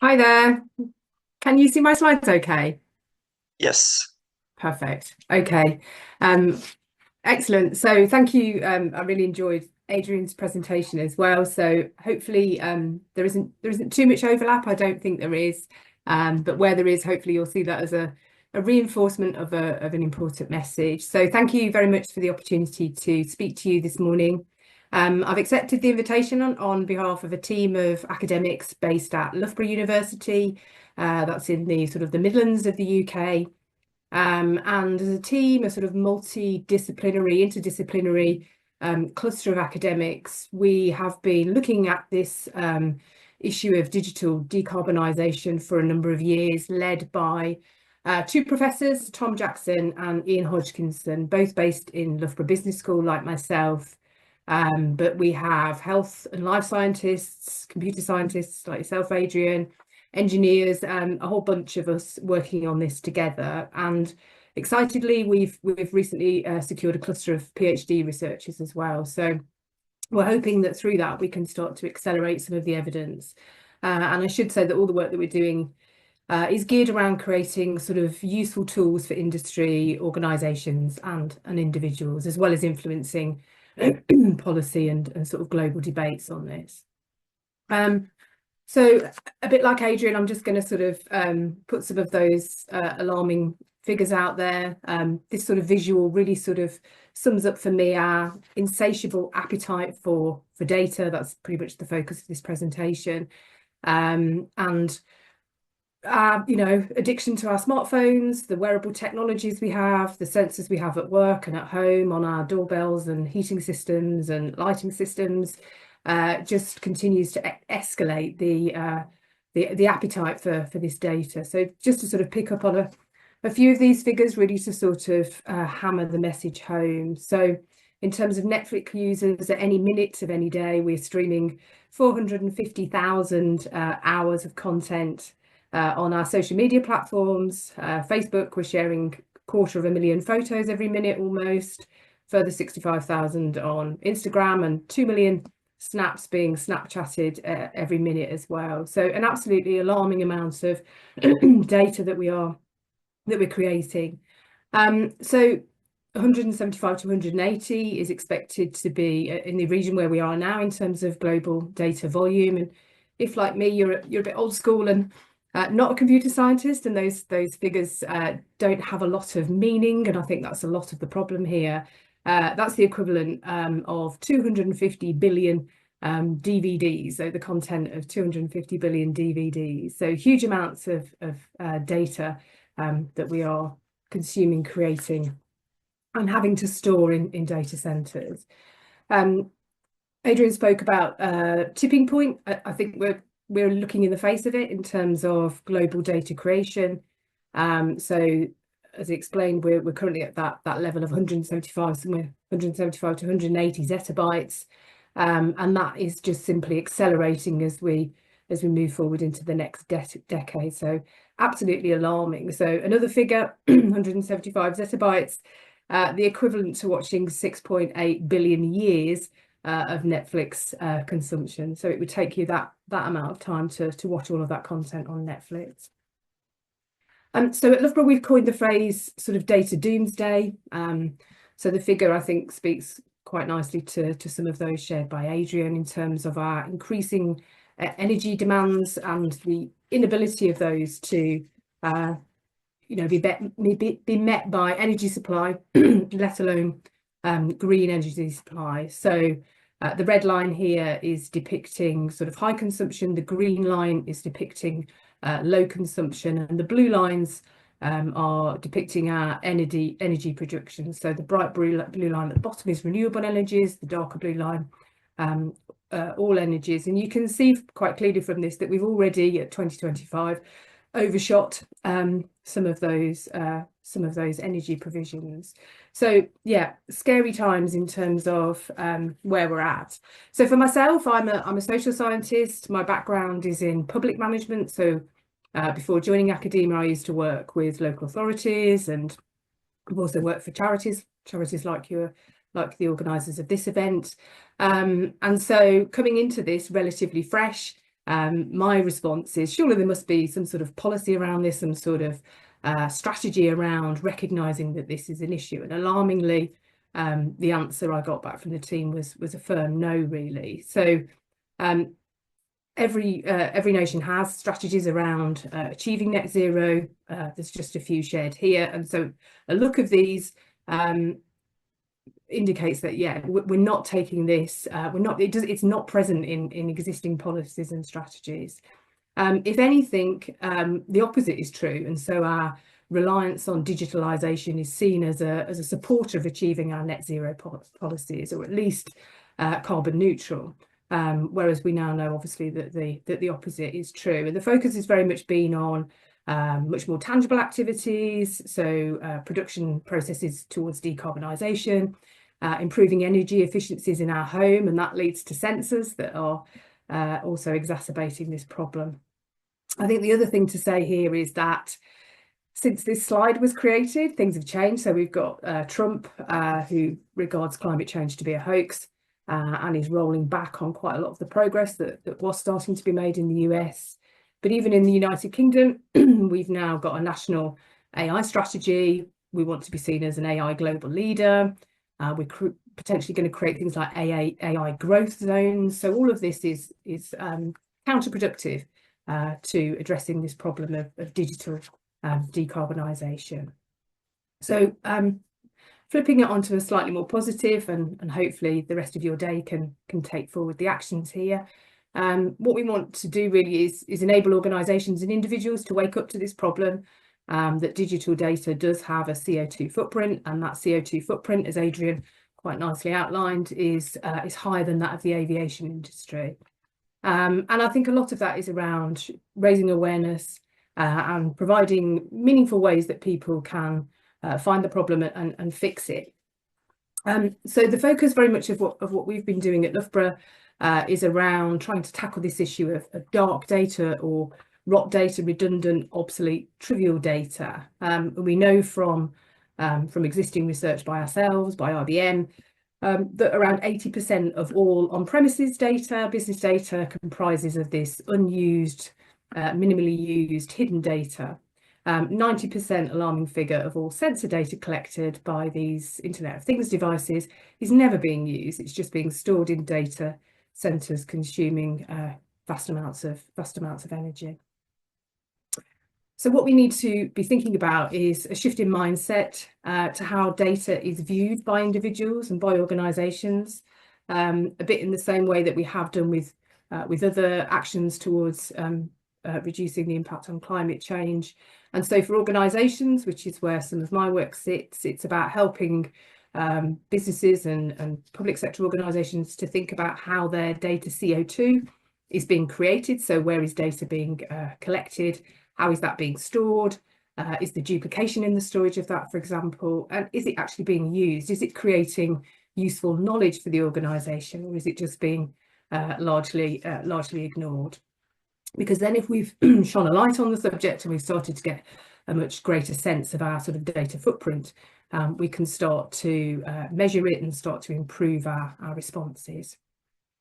Hi there. Can you see my slides okay? Yes. Perfect. Okay. Um, Excellent. So thank you. I really enjoyed Adrian's presentation as well. So hopefully there isn't too much overlap. I don't think there is. But where there is, hopefully you'll see that as a reinforcement of an important message. So thank you very much for the opportunity to speak to you this morning. I've accepted the invitation on behalf of a team of academics based at Loughborough University. That's in the sort of the Midlands of the UK. And as a team, a sort of multidisciplinary, interdisciplinary cluster of academics, we have been looking at this issue of digital decarbonisation for a number of years, led by two professors, Tom Jackson and Ian Hodgkinson, both based in Loughborough Business School, like myself. But we have health and life scientists, computer scientists like yourself, Adrian, engineers, a whole bunch of us working on this together. And excitedly, we've recently secured a cluster of PhD researchers as well. So we're hoping that through that we can start to accelerate some of the evidence. And I should say that all the work that we're doing is geared around creating sort of useful tools for industry, organisations and individuals, as well as influencing policy and sort of global debates on this. So a bit like Adrian, I'm just going to sort of put some of those alarming figures out there. This sort of visual really sort of sums up for me our insatiable appetite for data. That's pretty much the focus of this presentation. And addiction to our smartphones, the wearable technologies we have, the sensors we have at work and at home on our doorbells and heating systems and lighting systems, just continues to escalate the appetite for this data. So just to sort of pick up on a few of these figures, really to sort of hammer the message home. So in terms of Netflix users, at any minute of any day, we're streaming 450,000 hours of content on our social media platforms. Facebook, we're sharing 250,000 photos every minute almost, further 65,000 on Instagram, and 2 million snaps being Snapchatted every minute as well. So an absolutely alarming amount of data that we're creating. So 175 to 180 is expected to be in the region where we are now in terms of global data volume. And if, like me, you're a bit old school and not a computer scientist, and those figures don't have a lot of meaning, and I think that's a lot of the problem here. That's the equivalent of 250 billion DVDs, so the content of 250 billion DVDs. So huge amounts of data that we are consuming, creating, and having to store in data centres. Adrian spoke about tipping point. I think we're looking in the face of it in terms of global data creation. So as explained, we're currently at that level of 175, somewhere 175 to 180 zettabytes. And that is just simply accelerating as we move forward into the next decade. So absolutely alarming. So another figure, 175 zettabytes, the equivalent to watching 6.8 billion years of Netflix consumption. So it would take you that amount of time to watch all of that content on Netflix. So at Loughborough, we've coined the phrase sort of data doomsday. So the figure, I think, speaks quite nicely to some of those shared by Adrian in terms of our increasing energy demands and the inability of those to be met by energy supply, let alone green energy supply. So the red line here is depicting sort of high consumption, the green line is depicting low consumption, and the blue lines are depicting our energy production. So the bright blue line at the bottom is renewable energies, the darker blue line all energies. And you can see quite clearly from this that we've already at 2025 overshot some of those energy provisions. So yeah, scary times in terms of where we're at. So for myself, I'm a social scientist. My background is in public management. So before joining academia, I used to work with local authorities, and I've also worked for charities like the organisers of this event. And so coming into this relatively fresh, my response is surely there must be some sort of policy around this, some sort of strategy around recognising that this is an issue. And alarmingly, the answer I got back from the team was a firm no, really. So every nation has strategies around achieving net zero. There's just a few shared here, and so a look of these indicates that we're not taking this. It's not present in existing policies and strategies. If anything, the opposite is true, and so our reliance on digitalization is seen as a supporter of achieving our net zero policies, or at least carbon neutral. Whereas we now know, obviously, that the opposite is true, and the focus has very much been on much more tangible activities, so production processes towards decarbonisation, improving energy efficiencies in our home, and that leads to sensors that are also exacerbating this problem. I think the other thing to say here is that since this slide was created, things have changed. So we've got Trump, who regards climate change to be a hoax, and is rolling back on quite a lot of the progress that was starting to be made in the US. But even in the United Kingdom, we've now got a national AI strategy. We want to be seen as an AI global leader. We're potentially going to create things like AI growth zones. So all of this is counterproductive to addressing this problem of digital decarbonisation. So flipping it onto a slightly more positive, and hopefully the rest of your day can take forward the actions here. What we want to do really is enable organisations and individuals to wake up to this problem, that digital data does have a CO2 footprint, and that CO2 footprint, as Adrian quite nicely outlined, is higher than that of the aviation industry. And I think a lot of that is around raising awareness and providing meaningful ways that people can find the problem and fix it. So the focus very much of what we've been doing at Loughborough is around trying to tackle this issue of dark data, or rot data, redundant, obsolete, trivial data. We know from existing research by ourselves, by IBM, that around 80% of all on-premises data, business data, comprises of this unused, minimally used, hidden data. 90% alarming figure of all sensor data collected by these Internet of Things devices is never being used. It's just being stored in data centres, consuming vast amounts of energy. So what we need to be thinking about is a shift in mindset to how data is viewed by individuals and by organisations, a bit in the same way that we have done with other actions towards reducing the impact on climate change. And so for organisations, which is where some of my work sits, it's about helping businesses and public sector organisations to think about how their data CO2 is being created. So where is data being collected? How is that being stored? Is the duplication in the storage of that, for example? And is it actually being used? Is it creating useful knowledge for the organisation, or is it just being largely ignored? Because then if we've shone a light on the subject and we've started to get a much greater sense of our sort of data footprint, we can start to measure it and start to improve our responses.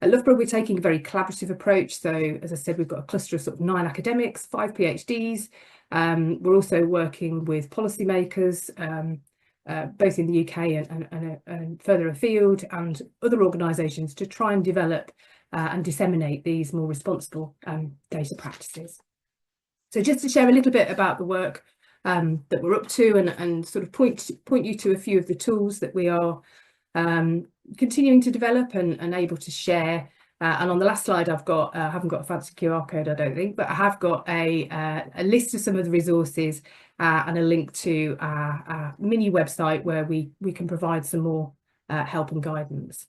At Loughborough, we're taking a very collaborative approach. So, as I said, we've got a cluster of sort of 9 academics, 5 PhDs. We're also working with policymakers, both in the UK and further afield, and other organisations, to try and develop and disseminate these more responsible data practices. So just to share a little bit about the work that we're up to, and sort of point you to a few of the tools that we are continuing to develop and able to share. And on the last slide, I haven't got a fancy QR code, I don't think, but I have got a list of some of the resources and a link to our mini website where we can provide some more help and guidance.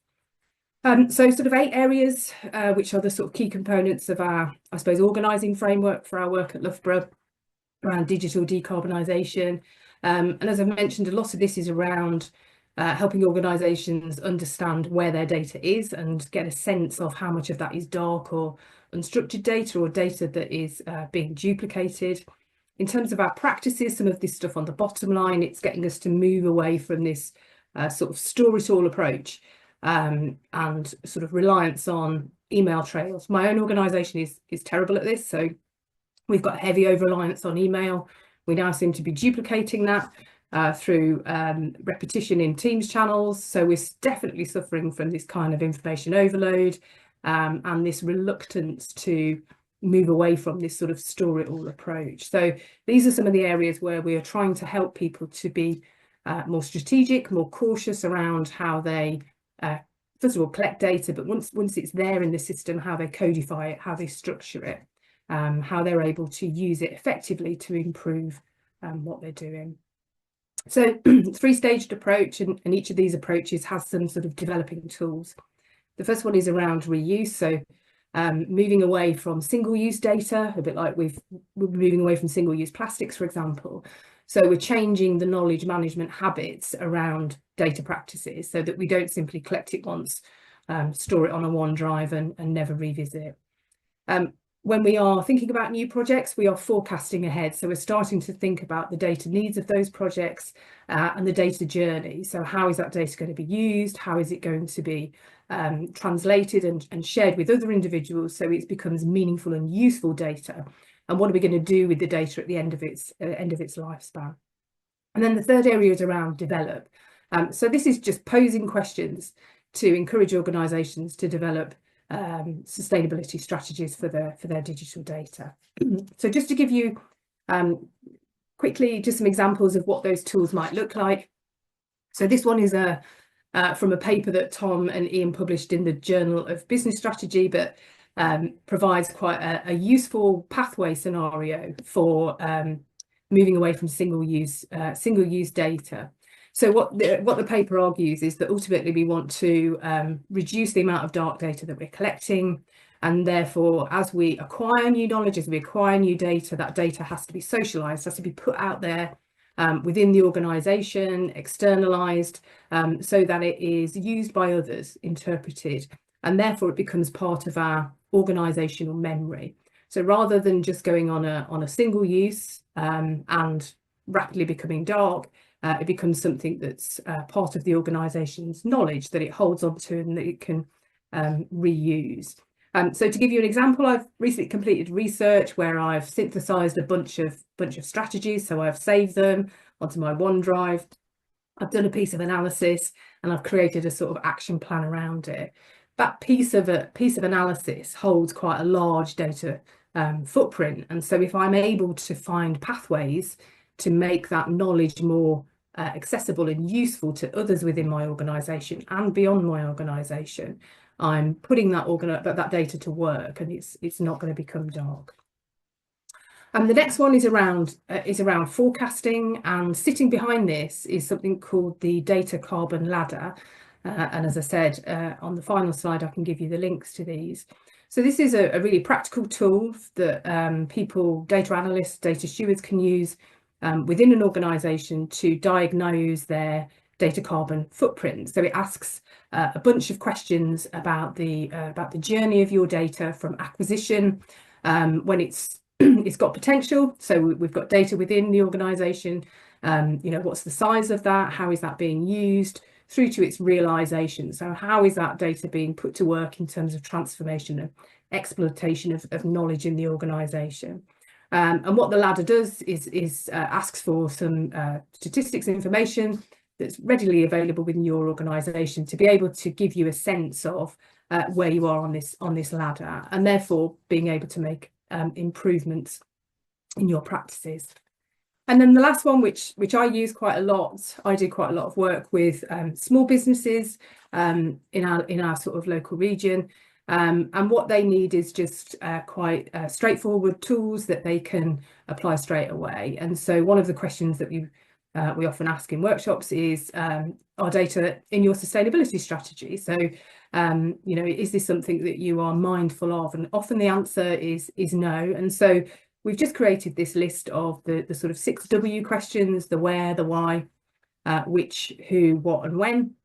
So sort of 8 areas, which are the sort of key components of our, I suppose, organising framework for our work at Loughborough around digital decarbonisation. And as I've mentioned, a lot of this is around helping organisations understand where their data is and get a sense of how much of that is dark or unstructured data, or data that is being duplicated. In terms of our practices, some of this stuff on the bottom line, it's getting us to move away from this sort of store it all approach and sort of reliance on email trails. My own organisation is terrible at this, so we've got heavy over-reliance on email. We now seem to be duplicating that through repetition in Teams channels. So we're definitely suffering from this kind of information overload and this reluctance to move away from this sort of store it all approach. So these are some of the areas where we are trying to help people to be more strategic, more cautious around how they first of all collect data, but once it's there in the system, how they codify it, how they structure it, how they're able to use it effectively to improve what they're doing. So three-staged approach, and each of these approaches has some sort of developing tools. The first one is around reuse, so moving away from single-use data, a bit like we're moving away from single-use plastics, for example. So we're changing the knowledge management habits around data practices so that we don't simply collect it once, store it on a OneDrive and never revisit. When we are thinking about new projects, we are forecasting ahead. So we're starting to think about the data needs of those projects and the data journey. So how is that data going to be used? How is it going to be translated and shared with other individuals so it becomes meaningful and useful data? And what are we going to do with the data at the end of its lifespan? And then the third area is around develop. So this is just posing questions to encourage organisations to develop sustainability strategies for their digital data. So just to give you quickly just some examples of what those tools might look like. So this one is from a paper that Tom and Ian published in the Journal of Business Strategy, but provides quite a useful pathway scenario for moving away from single-use data. So what the paper argues is that ultimately we want to reduce the amount of dark data that we're collecting, and therefore as we acquire new knowledge, as we acquire new data, that data has to be socialised, has to be put out there within the organisation, externalised, so that it is used by others, interpreted, and therefore it becomes part of our organisational memory. So rather than just going on a single use and rapidly becoming dark, it becomes something that's part of the organisation's knowledge that it holds on to and that it can reuse. So to give you an example, I've recently completed research where I've synthesised a bunch of strategies. So I've saved them onto my OneDrive. I've done a piece of analysis and I've created a sort of action plan around it. That piece of analysis holds quite a large data footprint. And so if I'm able to find pathways to make that knowledge more accessible and useful to others within my organisation and beyond my organisation, I'm putting that data to work, and it's not going to become dark. And the next one is around forecasting, and sitting behind this is something called the data carbon ladder. And as I said, on the final slide, I can give you the links to these. So this is a really practical tool that people, data analysts, data stewards can use within an organisation to diagnose their data carbon footprint. So it asks a bunch of questions about the journey of your data from acquisition, when it's got potential. So we've got data within the organisation. What's the size of that? How is that being used? Through to its realisation. So how is that data being put to work in terms of transformation and exploitation of knowledge in the organisation? And what the ladder does is asks for some statistics information that's readily available within your organisation to be able to give you a sense of where you are on this ladder, and therefore being able to make improvements in your practices. And then the last one, which I use quite a lot, I do quite a lot of work with small businesses in our sort of local region. And what they need is just quite straightforward tools that they can apply straight away. And so one of the questions that we often ask in workshops is, are data in your sustainability strategy? So, is this something that you are mindful of? And often the answer is no. And so we've just created this list of the sort of 6 W questions: the where, the why, which, who, what, and when,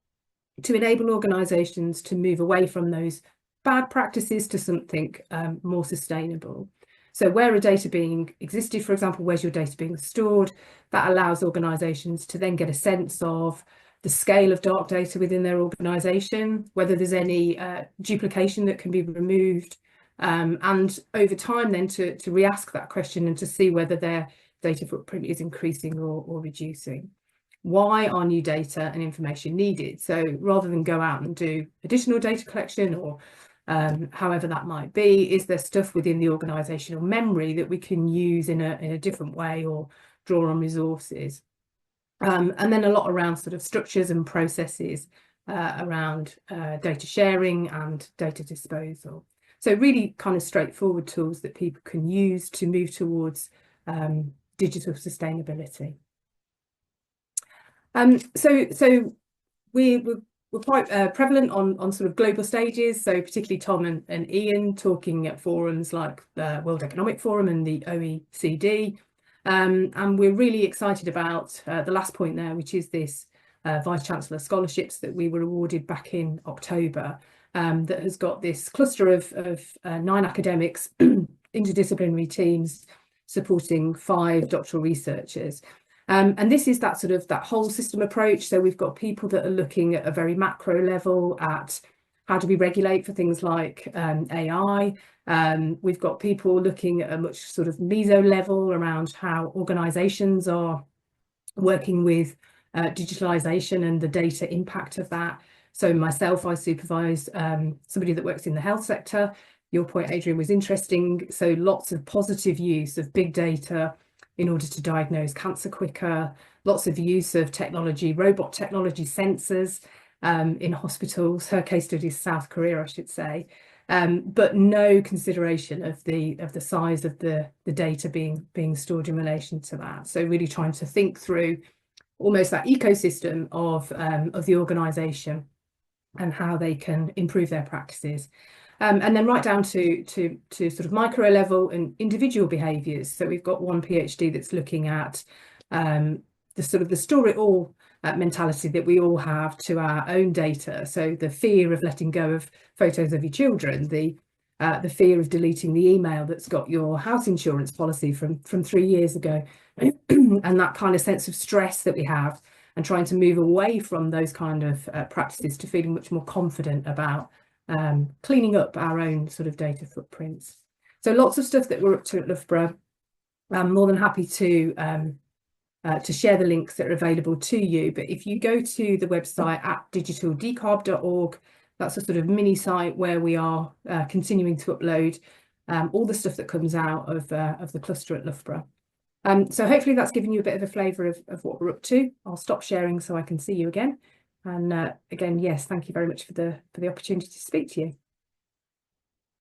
to enable organisations to move away from those bad practices to something more sustainable. So where are data being existed, for example, where's your data being stored? That allows organisations to then get a sense of the scale of dark data within their organisation, whether there's any duplication that can be removed, and over time then to re-ask that question and to see whether their data footprint is increasing or reducing. Why are new data and information needed? So rather than go out and do additional data collection or however that might be, is there stuff within the organisational memory that we can use in a different way or draw on resources? And then a lot around sort of structures and processes around data sharing and data disposal. So really kind of straightforward tools that people can use to move towards digital sustainability. So we're quite prevalent on sort of global stages, so particularly Tom and Ian talking at forums like the World Economic Forum and the OECD. And we're really excited about the last point there, which is this Vice-Chancellor scholarships that we were awarded back in October, that has got this cluster of 9 academics, interdisciplinary teams supporting 5 doctoral researchers. And this is that sort of that whole system approach. So we've got people that are looking at a very macro level at how do we regulate for things like AI. We've got people looking at a much sort of meso level around how organisations are working with digitalization and the data impact of that. So myself, I supervise somebody that works in the health sector. Your point, Adrian, was interesting. So lots of positive use of big data in order to diagnose cancer quicker, lots of use of technology, robot technology, sensors in hospitals. Her case study is South Korea, I should say, but no consideration of the size of the data being stored in relation to that. So really trying to think through almost that ecosystem of the organisation and how they can improve their practices. And then right down to sort of micro level and individual behaviours. So we've got one PhD that's looking at the sort of the store it all mentality that we all have to our own data. So the fear of letting go of photos of your children, the fear of deleting the email that's got your house insurance policy from 3 years ago, and that kind of sense of stress that we have, and trying to move away from those kind of practices to feeling much more confident about cleaning up our own sort of data footprints. So lots of stuff that we're up to at Loughborough. I'm more than happy to share the links that are available to you. But if you go to the website at digitaldecarb.org, that's a sort of mini site where we are continuing to upload all the stuff that comes out of the cluster at Loughborough. So hopefully that's given you a bit of a flavour of what we're up to. I'll stop sharing so I can see you again. And again, yes, thank you very much for the opportunity to speak to you.